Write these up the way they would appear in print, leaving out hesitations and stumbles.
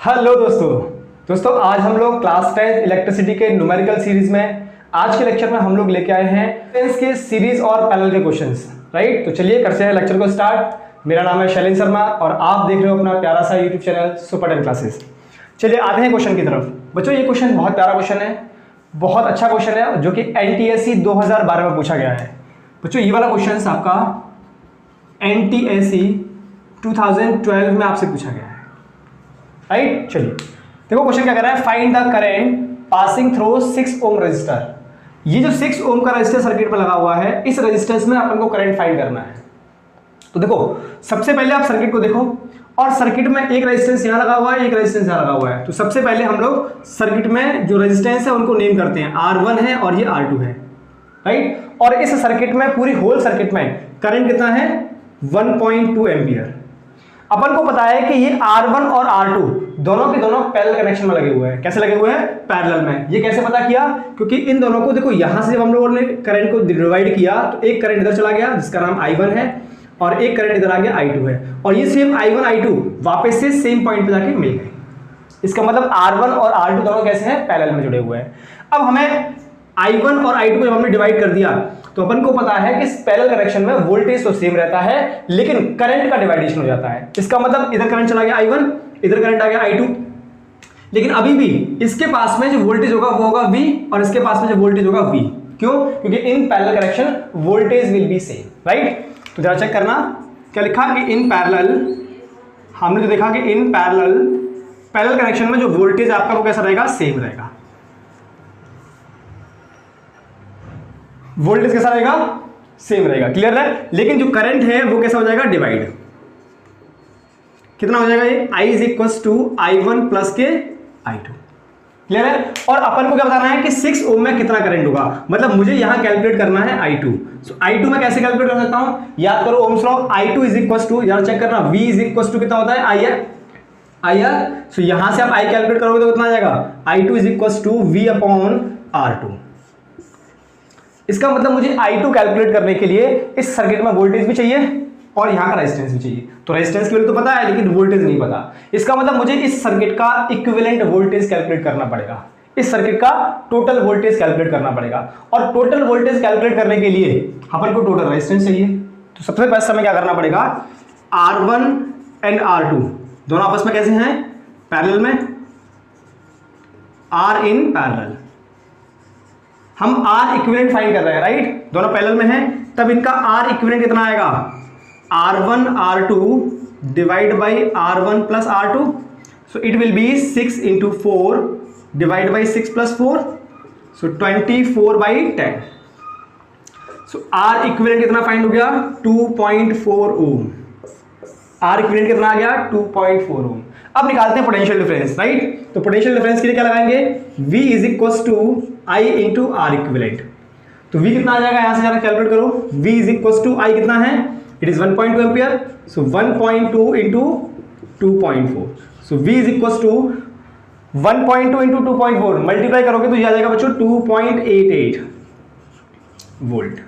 Hello दोस्तों आज हम लोग क्लास 10 इलेक्ट्रिसिटी के न्यूमेरिकल सीरीज में आज के लेक्चर में हम लोग लेके आए हैं टेंस के सीरीज और पैरेलल के क्वेश्चंस। राइट, तो चलिए करते हैं लेक्चर को स्टार्ट। मेरा नाम है शैलेंद्र शर्मा और आप देख रहे हो अपना प्यारा सा यूट्यूब चैनल सुपर 10 क्लासेस। चलिए आते हैं क्वेश्चन की तरफ। बच्चों ये क्वेश्चन बहुत प्यारा क्वेश्चन है, बहुत अच्छा क्वेश्चन है जो कि NTSE 2012 में पूछा गया है। बच्चों ये वाला क्वेश्चन आपका NTSE 2012 में आपसे पूछा गया है। राइट, चलिए देखो क्वेश्चन क्या कर रहा है। Find the current passing through 6 ohm resistor. ये जो 6 ओम का रजिस्टर सर्किट में लगा हुआ है, इस रजिस्टेंस में अपन को करंट फाइंड करना है। तो देखो सबसे पहले आप सर्किट को देखो और सर्किट में एक रेजिस्टेंस यहां लगा हुआ है, एक रेजिस्टेंस यहां लगा हुआ है। तो सबसे पहले हम लोग सर्किट में जो रेजिस्टेंस है उनको नेम करते हैं। R1 है और ये R2 है। राइट, और इस सर्किट में पूरी होल सर्किट में करंट कितना है 1.2 एम्पियर। अपन को पता है कि ये R1 और R2 दोनों के दोनों पैरेलल कनेक्शन में लगे हुए हैं। कैसे लगे हुए हैं? पैरेलल में। ये कैसे पता किया? क्योंकि इन दोनों को देखो यहां से जब हम लोगों ने करंट को डिवाइड किया तो एक करंट इधर चला गया जिसका नाम I1 है और एक करंट इधर आ गया I2 है, और ये सेम I1 I2 वापस से सेम पॉइंट पे जाके मिल गए। इसका मतलब R1 और R2 दोनों कैसे हैं? पैरेलल में जुड़े हुए हैं। अब हमें I1 और I2 को जब हमने डिवाइड कर दिया तो अपन को पता है कि पैरेलल कनेक्शन में वोल्टेज तो सेम रहता है लेकिन करंट का डिवाइडेशन हो जाता है। इसका मतलब इधर करंट चला गया I1, इधर करंट आ गया I2, लेकिन अभी भी इसके पास में जो वोल्टेज होगा वो होगा V और इसके पास में जो वोल्टेज होगा V। क्यों? क्योंकि in parallel connection voltage will be same. Right, तो जरा चेक करना क्या लिखा कि इन पैरेलल, हमने जो देखा कि इन पैरेलल कनेक्शन में जो वोल्टेज आपका वो कैसा रहेगा? सेम रहेगा। वोल्टेज कैसा रहेगा? सेम रहेगा। क्लियर है? लेकिन जो करंट है वो कैसा हो जाएगा? डिवाइड। कितना हो जाएगा ये? I is equal to I1 plus के I2। क्लियर है? और अपन को क्या बताना है कि 6 ओम में कितना करंट होगा, मतलब मुझे यहां कैलकुलेट करना है I2। सो I2 में कैसे कैलकुलेट कर सकता हूं? याद करो Ohm's law. I2 is equal to, यार चेक करना, V इज इक्वल टू कितना होता है? IR। सो यहां से आप I कैलकुलेट करोगे तो कितना आ जाएगा? I2 is equal to V upon R2। इसका मतलब मुझे I2 कैलकुलेट करने के लिए इस सर्किट में वोल्टेज भी चाहिए और यहां का रेजिस्टेंस भी चाहिए। तो रेजिस्टेंस की वैल्यू तो पता है लेकिन वोल्टेज नहीं पता। इसका मतलब मुझे इस सर्किट का इक्विवेलेंट वोल्टेज कैलकुलेट करना पड़ेगा, इस सर्किट का टोटल वोल्टेज कैलकुलेट करना पड़ेगा। और टोटल वोल्टेज कैलकुलेट करने के लिए अपन को टोटल रेजिस्टेंस चाहिए। तो सबसे पहले हमें क्या करना पड़ेगा? R1 एंड R2 दोनों आपस में कैसे हैं? पैरेलल में। R in parallel. हम R इक्विवेलेंट फाइंड कर रहे हैं। राइट, दोनों पैरेलल में हैं, तब इनका R इक्विवेलेंट कितना आएगा? R1 R2 divide by R1 plus R2। So it will be 6 into 4 divide by 6 plus 4, so 24/10। So R equivalent कितना फाइंड हो गया? 2.4 ओम। R इक्विवेलेंट कितना आ गया? 2.4 ओम। अब निकालते हैं पोटेंशियल डिफरेंस। राइट, तो पोटेंशियल डिफरेंस के लिए क्या लगाएंगे? V is equal to I into R equivalent. तो V कितना आ जाएगा? यहां से जरा कैलकुलेट करो। V is equal to I कितना है? It is 1.2 ampere. So 1.2 into 2.4। So V is equal to 1.2 into 2.4 multiply करोगे तो ये आ जाएगा बच्चों 2.88 वोल्ट।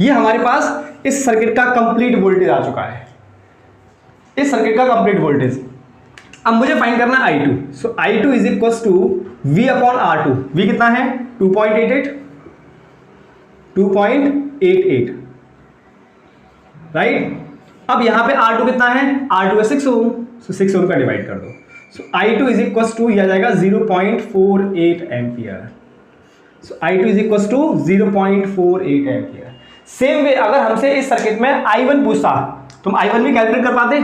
ये हमारे पास इस सर्किट का कंप्लीट वोल्टेज आ चुका है, इस सर्किट का कंप्लीट वोल्टेज। अब मुझे फाइंड करना है I2। So I2 is equal to V upon R2। V कितना है? 2.88। राइट, अब यहां पे R2 कितना है? R2 है 6 ओम। सो 6 ओम का डिवाइड कर दो। सो I2 इज इक्वल टू यह आ जाएगा 0.48 ampere. So I2 is equal to 0.48 ampere. Same way अगर हमसे इस सर्किट में I1 पूछता तो हम I1 भी कैलकुलेट कर पाते।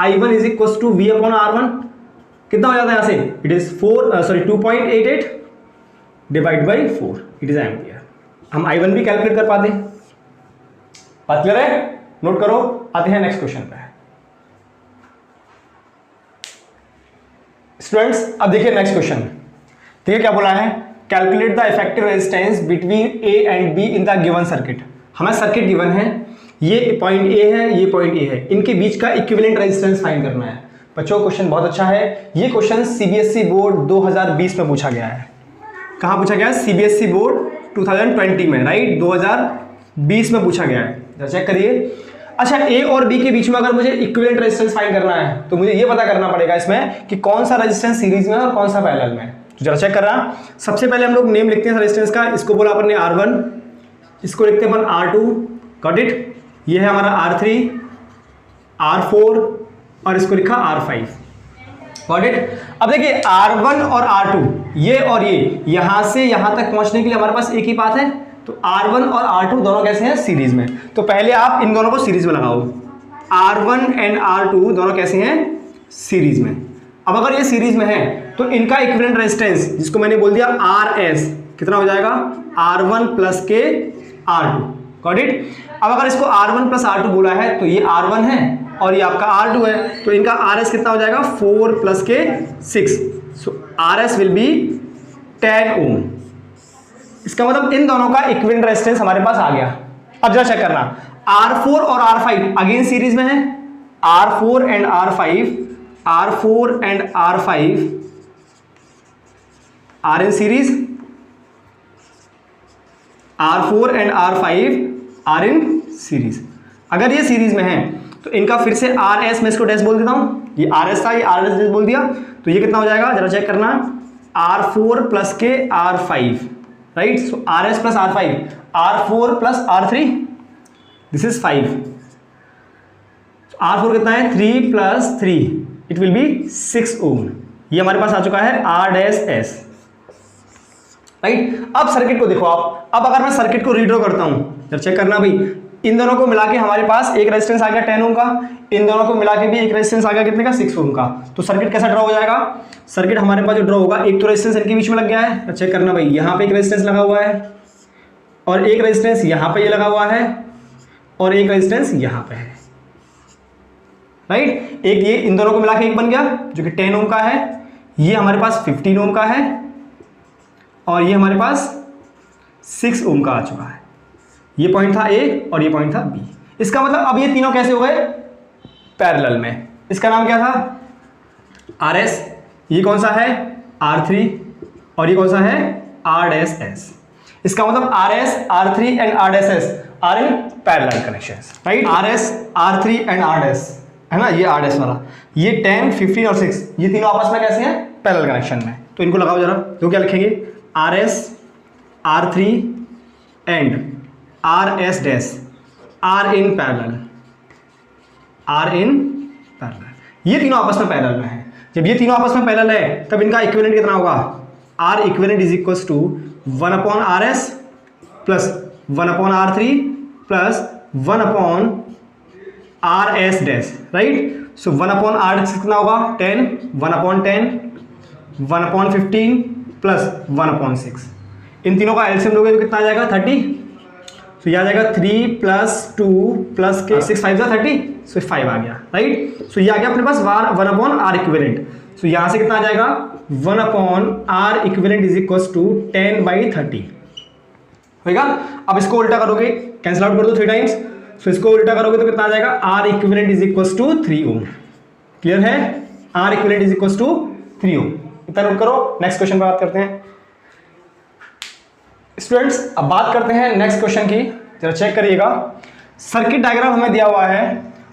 I1 is equal to V upon R1। कितना हो जाता है यहां से? It is 2.88 divide by 4, it is ampere. हम I1 भी कैलकुलेट कर पाते। बात क्लियर है? नोट करो। आते हैं नेक्स्ट क्वेश्चन पे। स्टूडेंट्स अब देखिए नेक्स्ट क्वेश्चन। देखिए क्या बोला है? Calculate the effective resistance between A and B in the given circuit. हमें सर्किट गिवन है, ये पॉइंट A है, ये पॉइंट A है, इनके बीच का इक्विवेलेंट रेजिस्टेंस फाइंड करना है। बच्चों क्वेश्चन बहुत अच्छा है। ये क्वेश्चन CBSE बोर्ड 2020 में पूछा गया है। कहाँ पूछा गया है? CBSE बोर्ड 2020 में। राइट, 2020 में पूछा गया है। चेक करिए। अच्छा, ए और बी के बीच में अगर मुझे इक्विवेलेंट रेजिस्टेंस फाइंड करना है तो मुझे ये पता करना पड़ेगा इसमें कि कौन सा रेजिस्टेंस सीरीज में है और कौन सा पैरेलल में है। तो जरा चेक कर रहा, सबसे पहले हम लोग नेम लिखते हैं रेजिस्टेंस का। इसको बोला अपन ने R1, इसको लिखते हैं अपन R2, गॉट इट। ये है हमारा R3, R4 और इसको लिखा R5, गॉट इट। अब देखिए R1 और R2 ये और ये यहां से यहां तक पहुंचने के लिए हमारे पास एक ही पाथ है, तो R1 और R2 दोनों कैसे हैं, सीरीज में। तो पहले आप इन दोनों को सीरीज में लगाओ, R1 एंड R2 दोनों कैसे हैं, सीरीज में। अब अगर ये सीरीज में है तो इनका इक्विवेलेंट रेजिस्टेंस जिसको मैंने बोल दिया RS कितना हो जाएगा, R1 प्लस के R2, गॉट इट। अब अगर इसको R1 प्लस R2 बोला है तो ये R1 है और ये आपका R2 है, तो इनका RS कितना हो जाएगा, 4 प्लस के 6, सो RS विल बी 10 ओम। इसका मतलब इन दोनों का इक्विवेलेंट रेजिस्टेंस हमारे पास आ गया। अब जरा चेक करना, R4 और R5 अगेन सीरीज में है, R4 and R5, R4 and R5 are in series, R4 and R5 are in series. अगर ये सीरीज में है तो इनका फिर से RS में इसको डैश बोल देता हूं, ये RS था, ये RS डैश बोल दिया, तो ये कितना हो जाएगा, जरा चेक करना, R4 प्लस के R5, right. So RS plus R5, R4 plus R3, this is 5, R4 कितना है, 3 प्लस 3, इट विल बी 6 ओम। ये हमारे पास आ चुका है R डैश S, राइट। अब सर्किट को देखो आप, अब अगर मैं सर्किट को रीड्रॉ करता हूं, जरा चेक करना भाई, इन दोनों को मिला के हमारे पास एक रेजिस्टेंस आ गया 10 ओम का, इन दोनों को मिला के भी एक रेजिस्टेंस आ गया कितने का, 6 ओम का। तो सर्किट कैसा ड्रॉ हो जाएगा, सर्किट हमारे पास जो ड्रॉ होगा, एक तो रेजिस्टेंस इनके बीच में लग गया है, चेक करना भाई, यहाँ पे एक रेजिस्टेंस लगा हुआ है और एक रेजिस्टेंस यहाँ पे ये लगा हुआ है और एक रेजिस्टेंस यहाँ पे है, राइट। एक ये इन दोनों को मिला के एक बन गया जो कि 10 ओम का है, ये हमारे पास 15 ओम का है और ये हमारे पास 6 ओम का आ चुका है। ये पॉइंट था ए और ये पॉइंट था बी। इसका मतलब अब ये तीनों कैसे हो गए, पैरेलल में। इसका नाम क्या था, RS, ये कौन सा है, R3 और ये कौन सा है, R डैश S। इसका मतलब RS, R3 and R dash S are in parallel connections, right. RS, R3 and R dash है ना, ये R डैश वाला, ये 10, 15 और 6, ये तीनों आपस में कैसे हैं, पैरेलल कनेक्शन में। तो इनको लगाओ जरा, तो क्या लिखेंगे, RS, R3 and RS dash are in parallel, are in parallel. ये तीनों आपस में पैरेलल में है। जब ये तीनों आपस में पैरेलल है तब इनका इक्विवेलेंट कितना होगा, R equivalent is equals to 1 upon RS plus 1 upon R3 plus 1 upon RS dash, right. So 1 upon R कितना होगा, 10, 1 अपॉन 10, 1 अपॉन 15 प्लस 1 अपॉन 6। इन तीनों का एलसीएम लोगे तो कितना आ जाएगा, 30। तो यह आ जाएगा 3 प्लस 2 प्लस के 6 5 30, सो 5 आ गया, राइट। सो ये आ गया अपने पास 1 अपॉन R इक्विवेलेंट। सो यहाँ से कितना आ जाएगा, 1 upon R equivalent is equals to 10/30 होगा। अब इसको उल्टा करोगे, कैंसिल आउट कर दो 3 टाइम्स। सो इसको उल्टा करोगे तो कितना आ जाएगा, R equivalent is equals to 3 ohm. Clear है, R equivalent is equals to 3 ohm. इतना नोट करो, नेक्स्ट क्वेश्चन पर बात करते हैं स्टूडेंट्स। अब बात करते हैं नेक्स्ट क्वेश्चन की, जरा चेक करिएगा। सर्किट डायग्राम हमें दिया हुआ है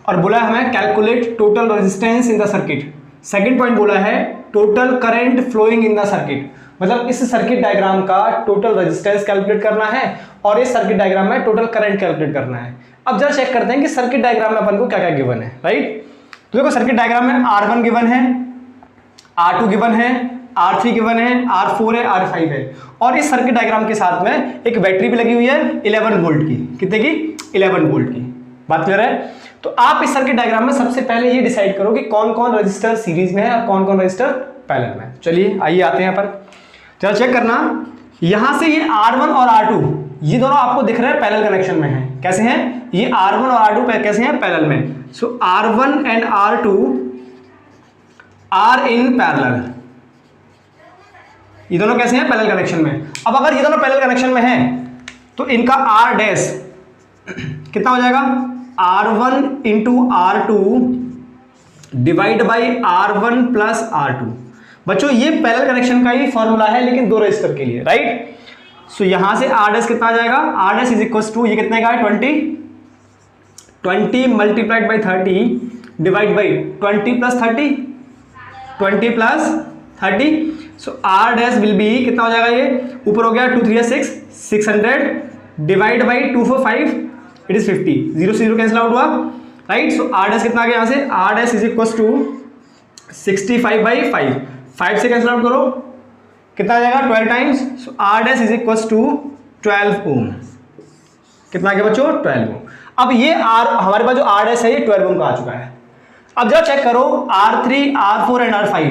और बोला है हमें calculate total resistance in the circuit. Second point बोला है total current flowing in the circuit, मतलब इस सर्किट डायग्राम का टोटल रेजिस्टेंस कैलकुलेट करना है और इस सर्किट डायग्राम में टोटल करंट कैलकुलेट करना है। अब जरा चेक करते हैं कि सर्किट डायग्राम में अपन को क्या क्या गिवन है, राइट। तो देखो सर्किट डायग्राम में R1 गिवन है, R2 गिवन है, R3 गिवन है, R4 है, R5 है और इस सर्किट डायग्राम के साथ में एक बैटरी भी लगी हुई है 11 वोल्ट की। कितने की, 11 वोल्ट की। बात क्लियर है। तो आप इस सर्किट डायग्राम में सबसे पहले ये डिसाइड करो कि कौन कौन रजिस्टर सीरीज में है और कौन कौन रजिस्टर पैरेलल में है। चलिए आइए आते हैं यहाँ पर, चलो चेक करना। यहां से ये R1 और R2 ये दोनों आपको दिख रहे हैं पैरेलल कनेक्शन में हैं। कैसे हैं, ये R1 और R2 कैसे हैं, पैरेलल में। So R1 and R2 are in parallel, ये दोनों कैसे हैं, पैरेलल कनेक्शन में। अब अगर ये दोनों पैरेलल कनेक्शन में हैं तो इनका R डैश कितना हो जाएगा, R1 into R2 divide by R1 plus R2। बच्चों ये पैरेलल कनेक्शन का ही फॉर्मूला है लेकिन दो रजिस्टर के लिए, राइट। सो यहां से R डैश कितना आ जाएगा, R dash is equal to ये कितने का है, 20 multiplied by 30 divide by 20 plus 30, 20 plus 30, so R dash will be कितना हो जाएगा, ये ऊपर हो गया 2 3 6, 600 डिवाइड बाई 2 4 5, इट इज 50, 0 से 0 कैंसिल आउट हुआ, राइट। सो आर डैश कितना आ गया यहाँ से, R dash is equal to 65 by 5, 5 से कैंसिल आउट करो कितना आ जाएगा 12 times, so R dash is equal to 12 ohm, कितना आ गया बच्चों 12 ओम। अब ये आर हमारे पास जो आर डैश है ये 12 ओम का आ चुका है। अब जरा चेक करो R3, R4 and R5,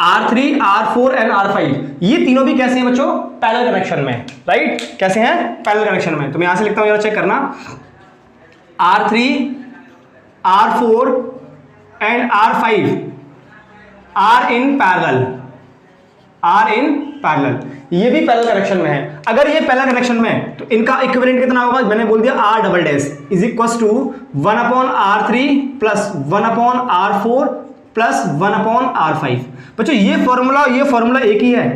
R3, R4 and R5 ये तीनों भी कैसे हैं बच्चों, पैरेलल कनेक्शन में, राइट, कैसे हैं पैरेलल कनेक्शन में। तो मैं यहां से लिखता हूं, जरा चेक करना, R3, R4 and R5 are in parallel, are in parallel, ये भी पैरेलल कनेक्शन में है। अगर ये पैरेलल कनेक्शन में है तो इनका इक्विवेलेंट कितना होगा, मैंने बोल दिया R double dash is equal to 1/R3 plus 1/R4 plus 1/R5। बच्चों ये फॉर्मूला एक ही है,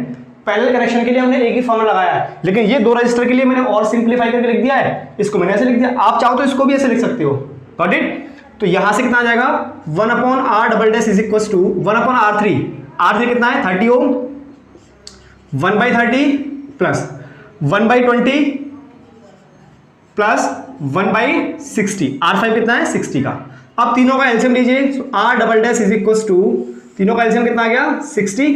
पैरेलल कनेक्शन के लिए हमने एक ही फॉर्मूला लगाया है, लेकिन ये दो रजिस्टर के लिए मैंने और सिंप्लीफाई करके लिख दिया है, इसको मैंने ऐसे लिख दिया, आप चाहो तो इसको भी ऐसे लिख सकते हो, गॉट इट। तो यहां से कितना आ जाएगा 1/R double dash is equal to 1/R3, R3 कितना है 30 ओम, 1/30 प्लस 1/20 प्लस 1/60, R5 कितना है 60 का। अब तीनों का एलसीएम लीजिए, R double dash is equal to, तीनों का एलसीएम कितना आ गया 60,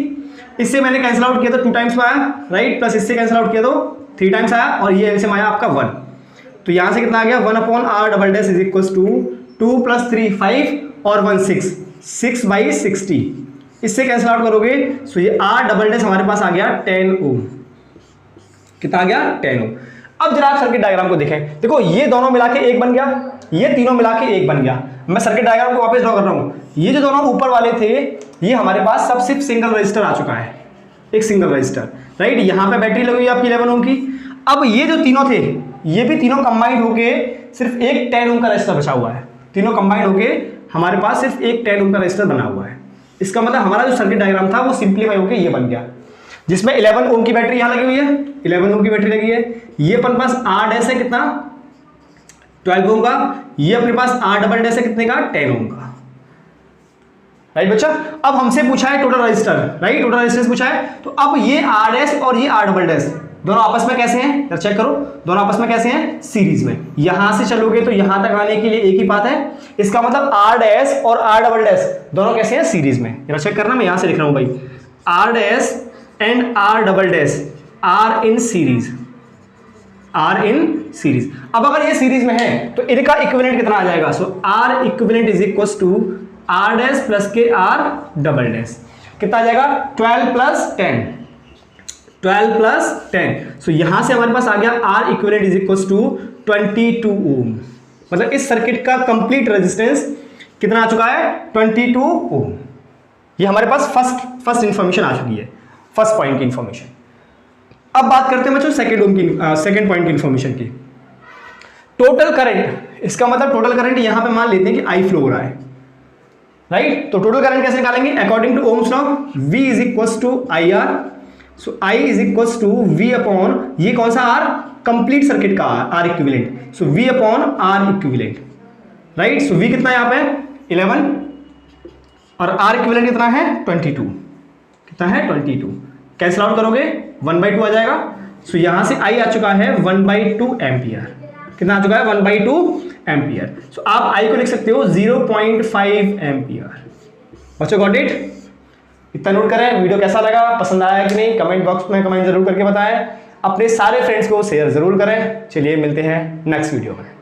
इससे मैंने कैंसिल आउट किया तो 2 टाइम्स आया, राइट, प्लस इससे कैंसिल आउट किया तो 3 टाइम्स आया, और ये एलसीएम आया आपका 1। तो यहां से कितना आ गया 1/R double dash is equal to 2 plus 3 5 और 1 6, 6/60, इससे कैंसिल आउट करोगे सो ये R डबल डैश हमारे पास आ गया 10 ओम, कितना आ गया 10 ओम। अब जरा आप सर्किट डायग्राम को देखें, देखो ये दोनों मिला के एक बन गया, ये तीनों मिला के एक बन गया। मैं सर्किट डायग्राम को वापस ड्रॉ कर रहा हूं, ये जो दोनों ऊपर वाले थे ये हमारे पास सब सिर्फ सिंगल रजिस्टर आ चुका है, एक सिंगल रजिस्टर, राइट, यहां पे बैटरी लगी हुई है आपकी 11 ओम की। अब ये जो तीनों थे ये भी तीनों कंबाइंड होके सिर्फ एक 10 ओम का रजिस्टर बचा हुआ है, तीनों कंबाइंड होके हमारे पास सिर्फ एक 10 ओम का रजिस्टर बना हुआ है। इसका मतलब हमारा जो सर्किट डायग्राम था वो सिंप्लीफाई होकर ये बन गया, जिसमें 11 ओम की बैटरी यहां लगी हुई है, 11 ओम की बैटरी लगी है, ये अपन पास R डैश है कितना 12 ओम का, ये अपने पास R डबल डैश है कितने का 10 ओम का, राइट बच्चा। अब हमसे पूछा है total register, right, total resistance पूछा है, तो अब ये R डैश और ये R डबल डैश दोनों आपस में कैसे हैं, चेक करो, दोनों आपस में कैसे हैं सीरीज में। यहां से चलोगे तो यहां तक आने के लिए एक ही बात है, इसका मतलब R डैश और R डबल डैश दोनों कैसे हैं सीरीज में। जरा चेक करना, मैं यहां से लिख रहा हूं भाई, R dash and R double dash are in series, are in series. अब अगर ये सीरीज में है तो इनका इक्विवेलेंट कितना आ जाएगा, so R equivalent is equal to R dash plus के R डबल डैश, कितना आ जाएगा 12 प्लस 10, 12 प्लस 10, सो यहां से हमारे पास आ गया R equivalent is equal to 22 ohm. मतलब इस सर्किट का कंप्लीट रेजिस्टेंस कितना आ चुका है 22 ओम। ये हमारे पास फर्स्ट इंफॉर्मेशन आ चुकी है, फर्स्ट पॉइंट की इंफॉर्मेशन। अब बात करते हैं बच्चों सेकंड पॉइंट की इंफॉर्मेशन की, टोटल करंट। इसका मतलब टोटल करंट यहां पे मान लेते हैं कि I फ्लो हो रहा है, राइट। तो टोटल करंट कैसे निकालेंगे, according to Ohm's law V is equal to IR, so I is equal to V upon, ये कौन सा R, कंप्लीट सर्किट का R equivalent, so V upon R equivalent, right. So V कितना है यहाँ पे 11 और R इक्विवेलेंट कितना है 22, कितना है 22, कैंसिल आउट करोगे 1/2 आ जाएगा। सो यहां से I आ चुका है 1/2 एम्पियर, कितना आ चुका है 1/2 एम्पियर। सो आप I को लिख सकते हो 0.5 एम्पियर। बच्चों गॉट इट, इतना नोट करें। वीडियो कैसा लगा, पसंद आया कि नहीं, कमेंट बॉक्स में कमेंट जरूर करके बताएं, अपने सारे फ्रेंड्स को शेयर जरूर करें। चलिए मिलते हैं नेक्स्ट वीडियो में।